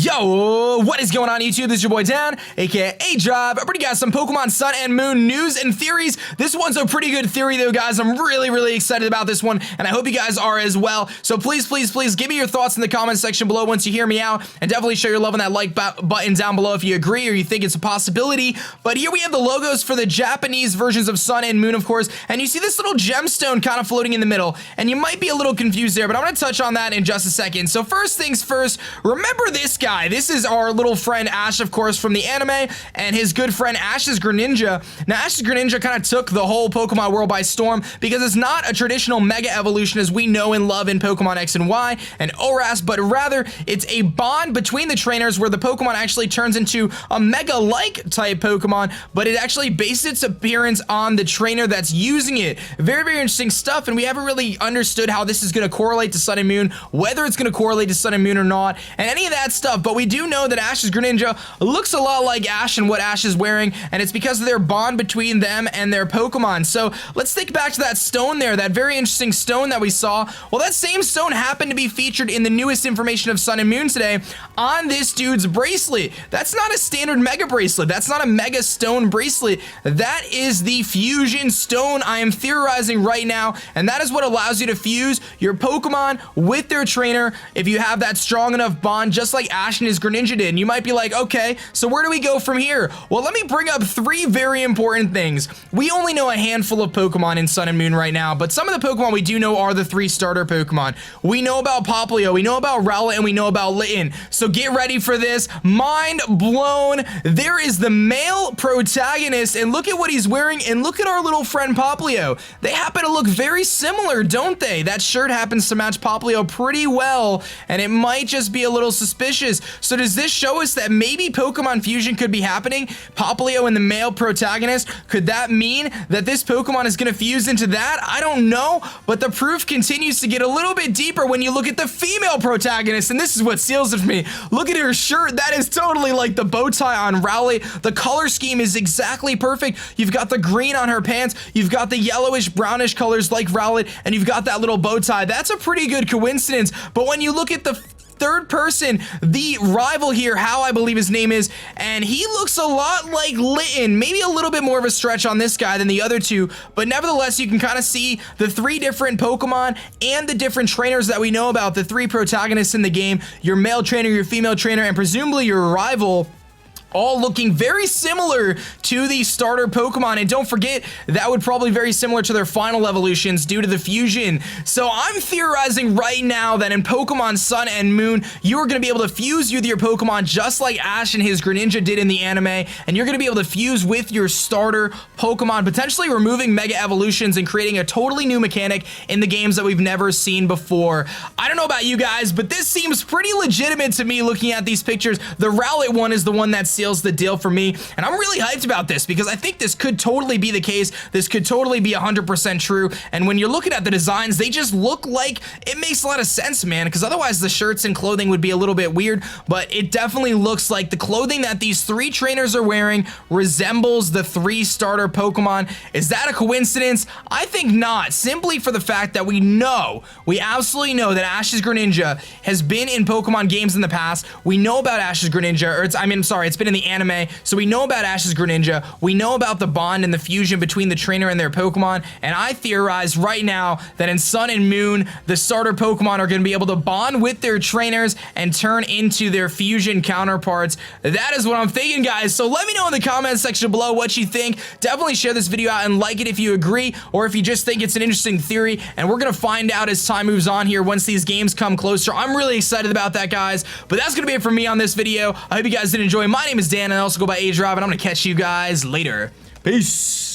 Yo, what is going on YouTube? This is your boy Dan, aka A-Drive. I already got some Pokemon Sun and Moon news and theories. This one's a pretty good theory though, guys. I'm really excited about this one, and I hope you guys are as well. So please give me your thoughts in the comment section below once you hear me out, and definitely show your love on that like button down below if you agree or you think it's a possibility. But here we have the logos for the Japanese versions of Sun and Moon, of course, and you see this little gemstone kind of floating in the middle, and you might be a little confused there, but I'm going to touch on that in just a second. So first things first, remember this guy. This is our little friend Ash, of course, from the anime, and his good friend Ash's Greninja. Now, Ash's Greninja kind of took the whole Pokemon world by storm because it's not a traditional Mega Evolution as we know and love in Pokemon X and Y and ORAS, but rather it's a bond between the trainers where the Pokemon actually turns into a Mega-like type Pokemon, but it actually based its appearance on the trainer that's using it. Very interesting stuff, and we haven't really understood how this is going to correlate to Sun and Moon, whether it's going to correlate to Sun and Moon or not, and any of that stuff. But we do know that Ash's Greninja looks a lot like Ash and what Ash is wearing, and it's because of their bond between them and their Pokemon. So let's think back to that stone there, that very interesting stone that we saw. Well, that same stone happened to be featured in the newest information of Sun and Moon today on this dude's bracelet. That's not a standard Mega bracelet. That's not a Mega Stone bracelet. That is the Fusion Stone I am theorizing right now, and that is what allows you to fuse your Pokemon with their trainer if you have that strong enough bond, just like Ash and his Greninja did. And you might be like, okay, so where do we go from here? Well, let me bring up three very important things. We only know a handful of Pokemon in Sun and Moon right now, but some of the Pokemon we do know are the three starter Pokemon. We know about Popplio, we know about Rowlet, and we know about Litten. So get ready for this. Mind blown. There is the male protagonist, and look at what he's wearing, and look at our little friend Popplio. They happen to look very similar, don't they? That shirt happens to match Popplio pretty well, and it might just be a little suspicious. So does this show us that maybe Pokemon fusion could be happening? Popplio and the male protagonist, could that mean that this Pokemon is going to fuse into that? I don't know, but the proof continues to get a little bit deeper when you look at the female protagonist, and this is what seals it for me. Look at her shirt. That is totally like the bow tie on Rowlet. The color scheme is exactly perfect. You've got the green on her pants, you've got the yellowish brownish colors like Rowlet, and you've got that little bow tie. That's a pretty good coincidence, but when you look at the third person, the rival here, How I believe his name is, and he looks a lot like Litten, maybe a little bit more of a stretch on this guy than the other two, but nevertheless you can kind of see the three different Pokemon and the different trainers that we know about, the three protagonists in the game, your male trainer, your female trainer, and presumably your rival, all looking very similar to the starter Pokemon. And don't forget, that would probably be very similar to their final evolutions due to the fusion. So I'm theorizing right now that in Pokemon Sun and Moon, you are going to be able to fuse with your Pokemon just like Ash and his Greninja did in the anime, and you're going to be able to fuse with your starter Pokemon, potentially removing Mega Evolutions and creating a totally new mechanic in the games that we've never seen before. I don't know about you guys, but this seems pretty legitimate to me looking at these pictures. The Rowlet one is the one that's seals the deal for me, and I'm really hyped about this because I think this could totally be the case. This could totally be 100% true, and when you're looking at the designs, they just look like it makes a lot of sense, man, because otherwise the shirts and clothing would be a little bit weird, but it definitely looks like the clothing that these three trainers are wearing resembles the three starter Pokemon. Is that a coincidence? I think not, simply for the fact that we absolutely know that Ash's Greninja has been in Pokemon games in the past. We know about Ash's Greninja, or it's been in the anime, so we know about Ash's Greninja, we know about the bond and the fusion between the trainer and their Pokemon, and I theorize right now that in Sun and Moon, the starter Pokemon are going to be able to bond with their trainers and turn into their fusion counterparts. That is what I'm thinking, guys, so let me know in the comment section below what you think. Definitely share this video out and like it if you agree, or if you just think it's an interesting theory, and we're going to find out as time moves on here once these games come closer. I'm really excited about that, guys, but that's going to be it for me on this video. I hope you guys did enjoy. My name is Dan, and I also go by A-Drive, and I'm going to catch you guys later. Peace.